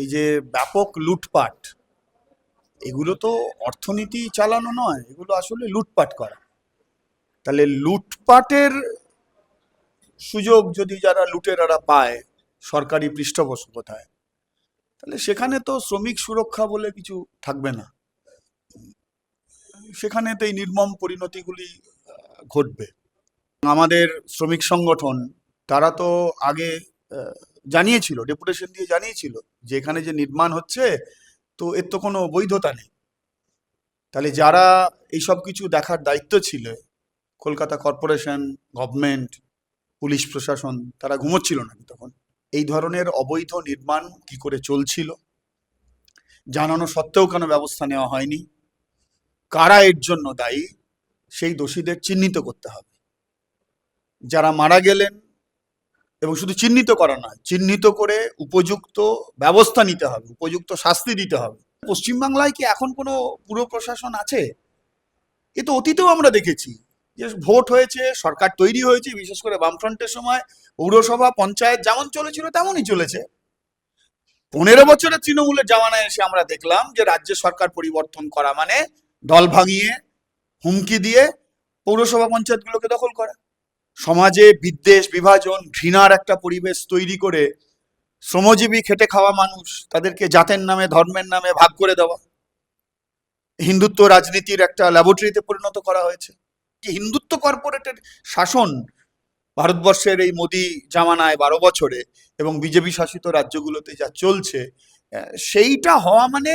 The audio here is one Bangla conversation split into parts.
এই যে ব্যাপক লুটপাট, এগুলো তো অর্থনীতি চালানো নয়, এগুলো আসলে লুটপাট করা। তাহলে লুটপাটের সুযোগ যদি যারা লুটেরারা পায় সরকারি পৃষ্ঠপোষকতায়, তাহলে সেখানে তো শ্রমিক সুরক্ষা বলে কিছু থাকবে না। সেখানে তো এই নির্মম পরিণতিগুলি ঘটবে। আমাদের শ্রমিক সংগঠন তারা তো আগে জানিয়েছিল, ডেপুটেশন দিয়ে জানিয়েছিল যে এখানে যে নির্মাণ হচ্ছে, তো এর তো কোনো বৈধতা নেই। তাহলে যারা এইসব কিছু দেখার দায়িত্ব ছিল, কলকাতা কর্পোরেশন, গভর্নমেন্ট, পুলিশ প্রশাসন, তারা ঘুমোচ্ছিল নাকি তখন? এই ধরনের অবৈধ নির্মাণ কি করে চলছিল, জানানো সত্ত্বেও কেন ব্যবস্থা নেওয়া হয়নি? কারা এর জন্য দায়ী, সেই দোষীদের চিহ্নিত করতে হবে। যারা মারা গেলেন, এবং শুধু চিহ্নিত করা নয়, চিহ্নিত করে উপযুক্ত ব্যবস্থা নিতে হবে, উপযুক্ত শাস্তি দিতে হবে। পশ্চিমবাংলায় কি এখন কোনো পুর প্রশাসন আছে? এ তো অতীতেও আমরা দেখেছি যে ভোট হয়েছে, সরকার তৈরি হয়েছে, বিশেষ করে বামফ্রন্টের সময় পৌরসভা, পঞ্চায়েত যেমন চলেছিল তেমনই চলেছে। 15 বছরের তৃণমূলের জামানায় এসে আমরা দেখলাম যে রাজ্য সরকার পরিবর্তন করা মানে দল ভাঙিয়ে, হুমকি দিয়ে পৌরসভা, পঞ্চায়েতগুলোকে দখল করা। সমাজে বিদ্বেষ, বিভাজন, ঘৃণার একটা পরিবেশ তৈরি করে শ্রমজীবী খেটে খাওয়া মানুষ তাদেরকে জাতের নামে, ধর্মের নামে ভাগ করে দেওয়া, হিন্দুত্ব রাজনীতির একটা ল্যাবরেটরিতে পরিণত করা হয়েছে। যে হিন্দুত্ব কর্পোরেটের শাসন ভারতবর্ষের এই মোদি জামানায় 12 বছরে এবং বিজেপি শাসিত রাজ্যগুলোতে যা চলছে, সেইটা হওয়া মানে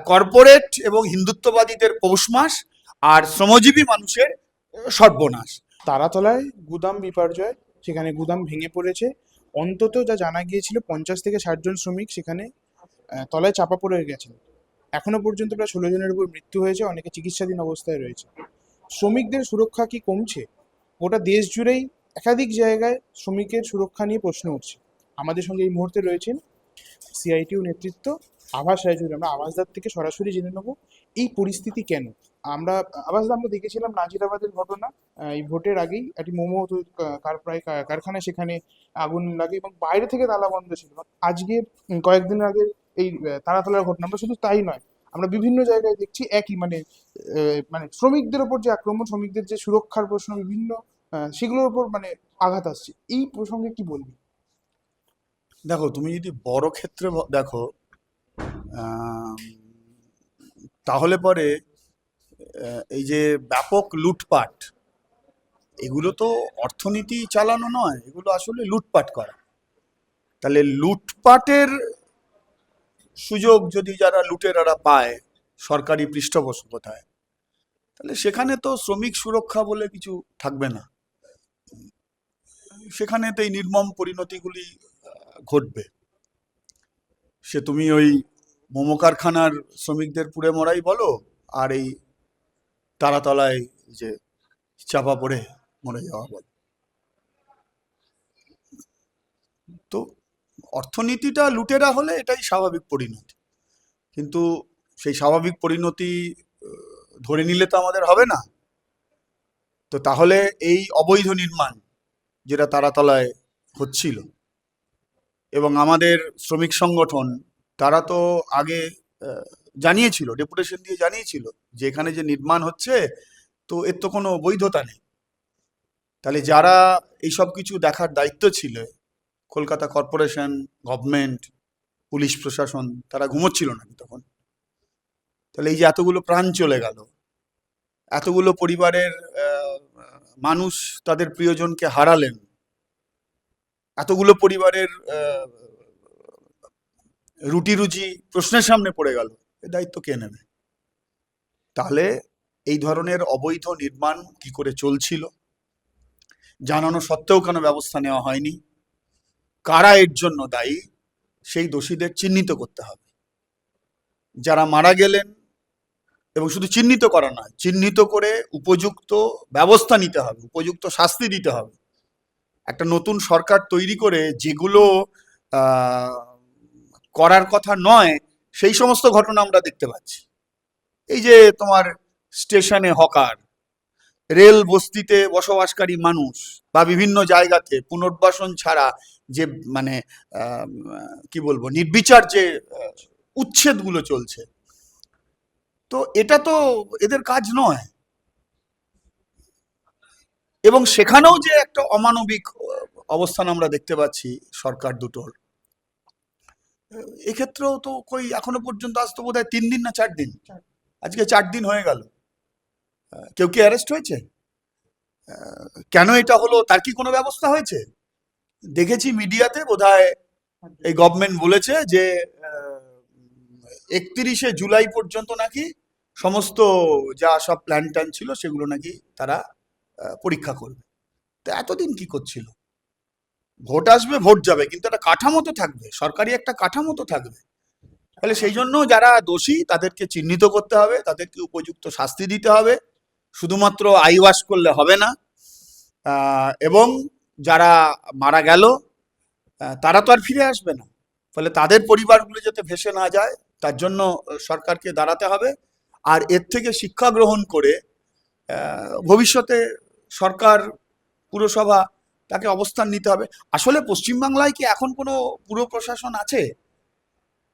কর্পোরেট এবং হিন্দুত্ববাদীদের পৌষমাস আর শ্রমজীবী মানুষের সর্বনাশ। তারাতলায় গুদাম বিপর্যয়, সেখানে গুদাম ভেঙে পড়েছে। অন্তত যা জানা গিয়েছিল 50 থেকে 60 জন শ্রমিক সেখানে তলায় চাপা পড়ে গেছেন। এখনো পর্যন্ত প্রায় 16 জনের উপর মৃত্যু হয়েছে, অনেকে চিকিৎসাধীন অবস্থায় রয়েছে। শ্রমিকদের সুরক্ষা কি কমছে? গোটা দেশ জুড়েই একাধিক জায়গায় শ্রমিকের সুরক্ষা নিয়ে প্রশ্ন উঠছে। আমাদের সঙ্গে এই মুহূর্তে রয়েছেন সিআইটিউ নেতৃত্ব আভাস রায়চৌধুরী। আমরা আভাসদার থেকে সরাসরি জেনে নেব এই পরিস্থিতি কেন। আমরা দেখেছিলাম নাজিরাবাদের ঘটনা। এই ভোটের আগেই একটি মোমো কারখানায় সেখানে আগুন লাগে এবং বাইরে থেকে তালা বন্ধ ছিল। আজকের কয়েকদিন আগে এই তারাতলার ঘটনা, আমরা শুধু তাই নয়, আমরা বিভিন্ন জায়গায় দেখছি একই মানে শ্রমিকদের ওপর যে আক্রমণ, শ্রমিকদের যে সুরক্ষার প্রশ্ন, বিভিন্ন সেগুলোর উপর আঘাত আসছে। এই প্রসঙ্গে কি বলবি? দেখো, তুমি যদি বড় ক্ষেত্রে দেখো, আম, তাহলে পরে এই যে ব্যাপক লুটপাট, এগুলো তো অর্থনীতি চালানো নয়, এগুলো আসলে লুটপাট করা। তাহলে লুটপাটের সুযোগ যদি যারা লুটেরারা পায় সরকারি পৃষ্ঠপোষকতায়, তাহলে সেখানে তো শ্রমিক সুরক্ষা বলে কিছু থাকবে না। সেখানে তো এই নির্মম পরিণতিগুলি ঘটবে। সে তুমি ওই মোমো কারখানার শ্রমিকদের পুড়ে মরাই বলো, আর এই তারাতলায় যে চাপা পড়ে মরে যাওয়া বলো। তো অর্থনীতিটা লুটেরা হলে এটাই স্বাভাবিক পরিণতি, কিন্তু সেই স্বাভাবিক পরিণতি ধরে নিলে তো আমাদের হবে না। তো তাহলে এই অবৈধ নির্মাণ যেটা তারাতলায় হচ্ছিল, এবং আমাদের শ্রমিক সংগঠন তারা তো আগে জানিয়েছিল, ডেপুটেশন দিয়ে জানিয়েছিল যে এখানে যে নির্মাণ হচ্ছে, তো এর তো কোনো বৈধতা নেই। তাহলে যারা এইসব কিছু দেখার দায়িত্ব ছিল, কলকাতা কর্পোরেশন, গভর্নমেন্ট, পুলিশ প্রশাসন, তারা ঘুমোচ্ছিল নাকি তখন? তাহলে এই যে এতগুলো প্রাণ চলে গেল, এতগুলো পরিবারের মানুষ তাদের প্রিয়জনকে হারালেন, এতগুলো পরিবারের রুটি রুজি প্রশ্নের সামনে পড়ে গেল, এ দায়িত্ব কে নেবে? তাহলে এই ধরনের অবৈধ নির্মাণ কি করে চলছিল, জানানো সত্ত্বেও কেন ব্যবস্থা নেওয়া হয়নি? কারা এর জন্য দায়ী, সেই দোষীদের চিহ্নিত করতে হবে। যারা মারা গেলেন, এবং শুধু চিহ্নিত করা নয়, চিহ্নিত করে উপযুক্ত ব্যবস্থা নিতে হবে, উপযুক্ত শাস্তি দিতে হবে। একটা নতুন সরকার তৈরি করে যেগুলো করার কথা নয়, সেই সমস্ত ঘটনা আমরা দেখতে পাচ্ছি। এই যে তোমার স্টেশনে হকার, রেল বস্তিতে বসবাসকারী মানুষ, বা বিভিন্ন জায়গাতে পুনর্বাসন ছাড়া যে মানে কি বলবো নির্বিচার যে উচ্ছেদগুলো চলছে, তো এটা তো এদের কাজ নয়। এবং সেখানেও যে একটা অমানবিক অবস্থান আমরা দেখতে পাচ্ছি সরকার দুটোর, এক্ষেত্রেও তো কই এখনো পর্যন্ত আজ তো বোধহয় 3 দিন না 4 দিন, আজকে 4 দিন হয়ে গেল, কেউ কি অ্যারেস্ট হয়েছে? কেন এটা হলো তার কি কোনো ব্যবস্থা হয়েছে? দেখেছি মিডিয়াতে বোধহয় এই গভর্নমেন্ট বলেছে যে 31শে জুলাই পর্যন্ত নাকি সমস্ত যা সব প্ল্যান ট্যান ছিল সেগুলো নাকি তারা পরীক্ষা করবে। তো এতদিন কি করছিল? ভোট আসবে, ভোট যাবে, কিন্তু একটা কাঠামো তো থাকবে, সরকারি একটা কাঠামো তো থাকবে। তাহলে সেই জন্য যারা দোষী তাদেরকে চিহ্নিত করতে হবে, তাদেরকে উপযুক্ত শাস্তি দিতে হবে, শুধুমাত্র আইওয়াশ করলে হবে না। এবং যারা মারা গেল তারা তো আর ফিরে আসবে না, ফলে তাদের পরিবারগুলো যাতে ভেসে না যায় তার জন্য সরকারকে দাঁড়াতে হবে। আর এর থেকে শিক্ষা গ্রহণ করে ভবিষ্যতে সরকার, পুরসভা তাকে অবস্থান নিতে হবে। আসলে পশ্চিমবাংলায় কি এখন কোনো পুর প্রশাসন আছে?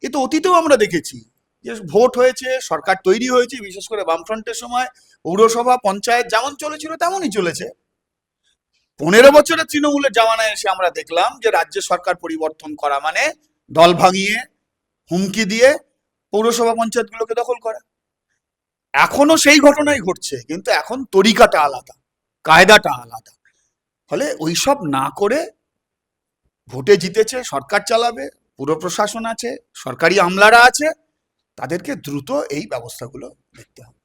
এ তো অতীতেও আমরা দেখেছি যে ভোট হয়েছে, সরকার তৈরি হয়েছে, বিশেষ করে বামফ্রন্টের সময় পৌরসভা পঞ্চায়েত যেমন চলেছিল তেমনই চলেছে। 15 বছরের তৃণমূলের জামানায় এসে আমরা দেখলাম যে রাজ্য সরকার পরিবর্তন করা মানে দল ভাঙিয়ে, হুমকি দিয়ে পৌরসভা পঞ্চায়েতগুলোকে দখল করা। এখনো সেই ঘটনাই ঘটছে, কিন্তু এখন তরিকাটা আলাদা, কায়দাটা আলাদা। ফলে ওইসব না করে ভোটে জিতেছে, সরকার চালাবে, পুর প্রশাসন আছে, সরকারি আমলারা আছে, তাদেরকে দ্রুত এই ব্যবস্থাগুলো দেখতে হবে।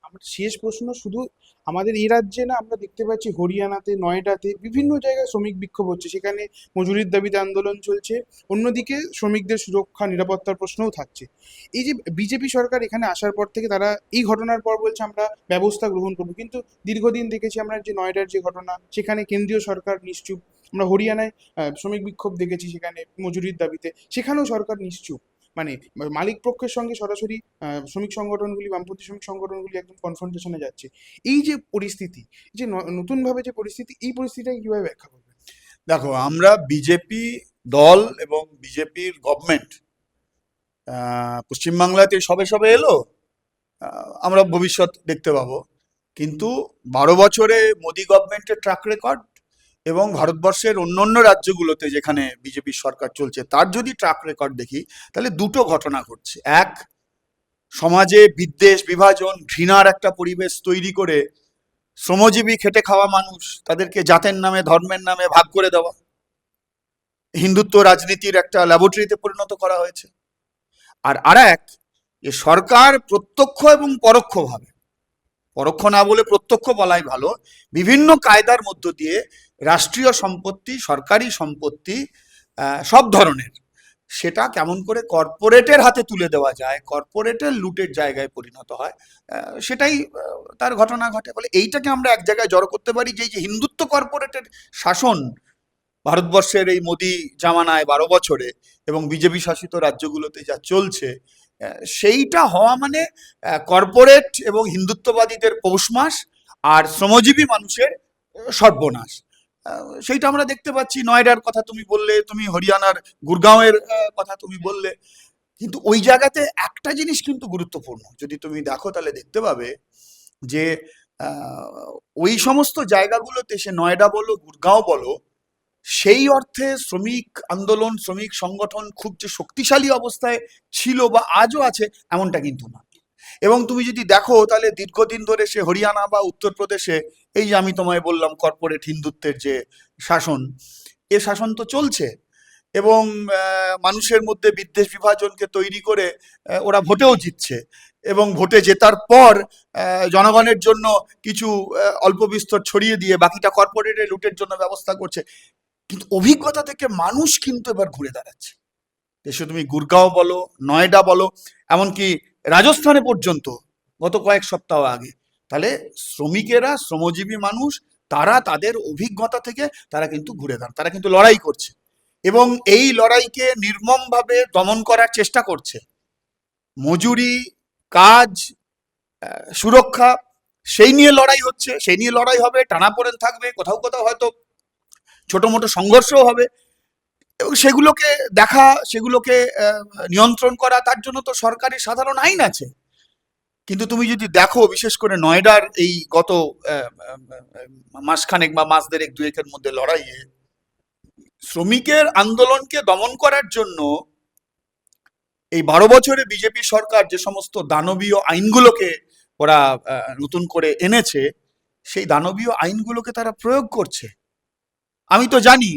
আমার শেষ প্রশ্ন, শুধু আমাদের এই রাজ্যে না, আমরা দেখতে পাচ্ছি হরিয়ানাতে, নয়ডাতে বিভিন্ন জায়গায় শ্রমিক বিক্ষোভ হচ্ছে, সেখানে মজুরির দাবিতে আন্দোলন চলছে। অন্যদিকে শ্রমিকদের সুরক্ষা নিরাপত্তার প্রশ্নও থাকছে। এই যে বিজেপি সরকার এখানে আসার পর থেকে তারা এই ঘটনার পর বলছে আমরা ব্যবস্থা গ্রহণ করবো, কিন্তু দীর্ঘদিন দেখেছি আমরা যে নয়ডার যে ঘটনা, সেখানে কেন্দ্রীয় সরকার নিশ্চুপ। আমরা হরিয়ানায় শ্রমিক বিক্ষোভ দেখেছি, সেখানে মজুরির দাবিতে, সেখানেও সরকার নিশ্চুপ। মানে মালিক পক্ষের সঙ্গে সরাসরি শ্রমিক সংগঠনগুলি, বামপন্থী শ্রমিক সংগঠনগুলি একদম কনফ্রন্টেশনে যাচ্ছে। এই যে পরিস্থিতি, যে নতুনভাবে যে পরিস্থিতি, এই পরিস্থিতিটাকে কিভাবে ব্যাখ্যা করবেন? দেখো, আমরা বিজেপি দল এবং বিজেপির গভর্নমেন্ট পশ্চিমবাংলাতে সবে সবে এলো, আমরা ভবিষ্যৎ দেখতে পাবো। কিন্তু 12 বছরে মোদি গভর্নমেন্টের ট্র্যাক রেকর্ড এবং ভারতবর্ষের অন্যান্য রাজ্যগুলোতে যেখানে বিজেপি সরকার চলছে তার যদি ট্র্যাক রেকর্ড দেখি, তাহলে দুটো ঘটনা ঘটছে। এক, সমাজে বিদ্বেষ, বিভাজন, ঘৃণার একটা পরিবেশ তৈরি করে শ্রমজীবী খেটে খাওয়া মানুষ তাদেরকে জাতের নামে, ধর্মের নামে ভাগ করে দেওয়া, হিন্দুত্ব রাজনীতির একটা ল্যাবরেটরিতে পরিণত করা হয়েছে। আর আরেক, যে সরকার প্রত্যক্ষ এবং পরোক্ষভাবে, পরোক্ষ না বলে প্রত্যক্ষ বলাই ভালো, বিভিন্ন কায়দার মধ্য দিয়ে রাষ্ট্রীয় সম্পত্তি, সরকারি সম্পত্তি সব ধরনের, সেটা কেমন করে কর্পোরেটের হাতে তুলে দেওয়া যায়, কর্পোরেটের লুটের জায়গায় পরিণত হয়, সেটাই তার ঘটনা ঘটে। ফলে এইটাকে আমরা এক জায়গায় জড়ো করতে পারি যে এই যে হিন্দুত্ব কর্পোরেটের শাসন ভারতবর্ষের এই মোদি জামানায় 12 বছরে এবং বিজেপি শাসিত রাজ্যগুলোতে যা চলছে, সেইটা হওয়া মানে কর্পোরেট এবং হিন্দুত্ববাদীদের পৌষমাস আর শ্রমজীবী মানুষের সর্বনাশ। সেইটা আমরা দেখতে পাচ্ছি। নয়ডার কথা তুমি বললে, তুমি হরিয়ানার গুরগাঁওয়ের কথা তুমি বললে, কিন্তু ওই জায়গাতে একটা জিনিস কিন্তু গুরুত্বপূর্ণ, যদি তুমি দেখো তাহলে দেখতে পাবে যে ওই সমস্ত জায়গাগুলোতে, সে নয়ডা বলো, গুরগাঁও বলো, সেই অর্থে শ্রমিক আন্দোলন, শ্রমিক সংগঠন খুব যে শক্তিশালী অবস্থায় ছিল বা আজও আছে এমনটা কিন্তু না। এবং তুমি যদি দেখো তাহলে দীর্ঘদিন ধরে সে হরিয়ানা বা উত্তরপ্রদেশে এই যে আমি তোমায় বললাম কর্পোরেট হিন্দুত্বের যে শাসন, এ শাসন তো চলছে। এবং মানুষের মধ্যে বিদ্বেষ বিভাজনকে তৈরি করে ওরা ভোটেও জিতছে, এবং ভোটে জেতার পর জনগণের জন্য কিছু অল্প বিস্তর ছড়িয়ে দিয়ে বাকিটা কর্পোরেটের লুটের জন্য ব্যবস্থা করছে। কিন্তু অভিজ্ঞতা থেকে মানুষ কিন্তু এবার ঘুরে দাঁড়াচ্ছে। দেশে তুমি গুরগাঁও বলো, নয়ডা বলো, এমনকি রাজস্থানে পর্যন্ত গত কয়েক সপ্তাহ আগে, তাহলে শ্রমিকেরা, শ্রমজীবী মানুষ, তারা তাদের অভিজ্ঞতা থেকে তারা কিন্তু ঘুরে দাঁড়ান, তারা কিন্তু লড়াই করছে এবং এই লড়াইকে নির্মমভাবে দমন করার চেষ্টা করছে। মজুরি, কাজ, সুরক্ষা, সেই নিয়ে লড়াই হচ্ছে, সেই নিয়ে লড়াই হবে, টানাপোড়েন থাকবে, কোথাও কোথাও হয়তো ছোট মোটো সংঘর্ষও হবে। এবং সেগুলোকে দেখা, সেগুলোকে নিয়ন্ত্রণ করা, তার জন্য তো সরকারি সাধারণ আইন আছে। কিন্তু তুমি যদি দেখো, বিশেষ করে নয়ডার এই গত মাসখানেক বা মাস দেড়েক দুয়েকের মধ্যে লড়াইয়ে শ্রমিকের আন্দোলনকে দমন করার জন্য এই 12 বছরে বিজেপি সরকার যে সমস্ত দানবীয় আইনগুলোকে ওরা নতুন করে এনেছে, সেই দানবীয় আইনগুলোকে তারা প্রয়োগ করছে। আমি তো জানি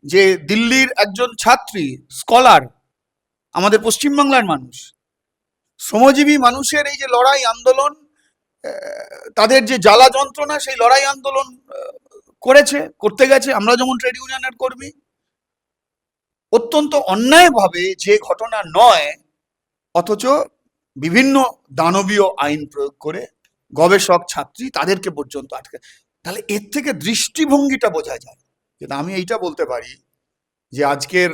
যে দিল্লির একজন ছাত্রী, স্কলার, আমাদের পশ্চিমবাংলার মানুষ, শ্রমজীবী মানুষের এই যে লড়াই আন্দোলন, তাদের যে জ্বালা যন্ত্রণা, সেই লড়াই আন্দোলন করতে গেছে। আমরা যেমন ট্রেড ইউনিয়নের কর্মী, অত্যন্ত অন্যায়ভাবে যে ঘটনা নয়, অথচ বিভিন্ন দানবীয় আইন প্রয়োগ করে গবেষক, ছাত্রী, তাদেরকে পর্যন্ত আটকে। তাহলে এর থেকে দৃষ্টিভঙ্গিটা বোঝা যায়। কিন্তু আমি এইটা বলতে পারি যে আজকের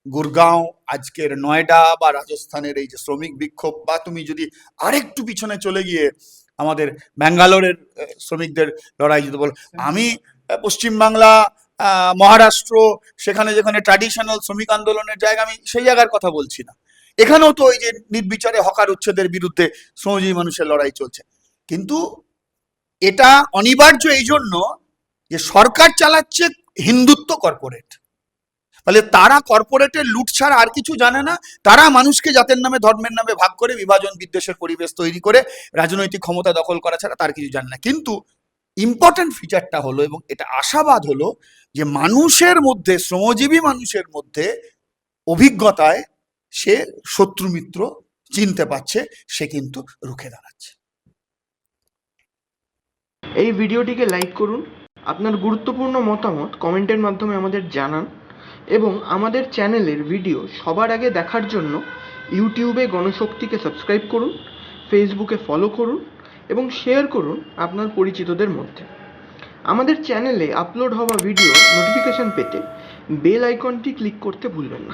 গুরগাঁও, আজকের নয়ডা বা রাজস্থানের এই যে শ্রমিক বিক্ষোভ, বা তুমি যদি আরেকটু পিছনে চলে গিয়ে আমাদের ব্যাঙ্গালোরের শ্রমিকদের লড়াই যদি বলো, আমি পশ্চিমবাংলা, মহারাষ্ট্র, সেখানে যেখানে ট্র্যাডিশনাল শ্রমিক আন্দোলনের জায়গা, আমি সেই জায়গার কথা বলছি না। এখানেও তো এই যে নির্বিচারে হকার উচ্ছেদের বিরুদ্ধে শ্রমজীবী মানুষের লড়াই চলছে। কিন্তু এটা অনিবার্য এই জন্য যে সরকার চালাচ্ছে হিন্দুত্ব কর্পোরেট। তাহলে তারা কর্পোরেটের লুট ছাড়া আর কিছু জানে না। তারা মানুষকে জাতের নামে, ধর্মের নামে ভাগ করে বিভাজন বিদ্বেষের পরিবেশ তৈরি করে রাজনৈতিক ক্ষমতা দখল করা ছাড়া তার কিছু জানে না। কিন্তু ইম্পর্টেন্ট ফিচারটা হলো, এবং এটা আশাবাদ হলো, যে মানুষের মধ্যে, শ্রমজীবী মানুষের মধ্যে অভিজ্ঞতায় সে শত্রু মিত্র চিনতে পারছে, সে কিন্তু রুখে দাঁড়াচ্ছে। এই ভিডিওটিকে লাইক করুন, আপনার গুরুত্বপূর্ণ মতামত কমেন্টের মাধ্যমে আমাদের জানান, এবং আমাদের চ্যানেলের ভিডিও সবার আগে দেখার জন্য ইউটিউবে গণশক্তিকে সাবস্ক্রাইব করুন, ফেসবুকে ফলো করুন এবং শেয়ার করুন আপনার পরিচিতদের মধ্যে। আমাদের চ্যানেলে আপলোড হওয়া ভিডিও নোটিফিকেশন পেতে বেল আইকনটি ক্লিক করতে ভুলবেন না।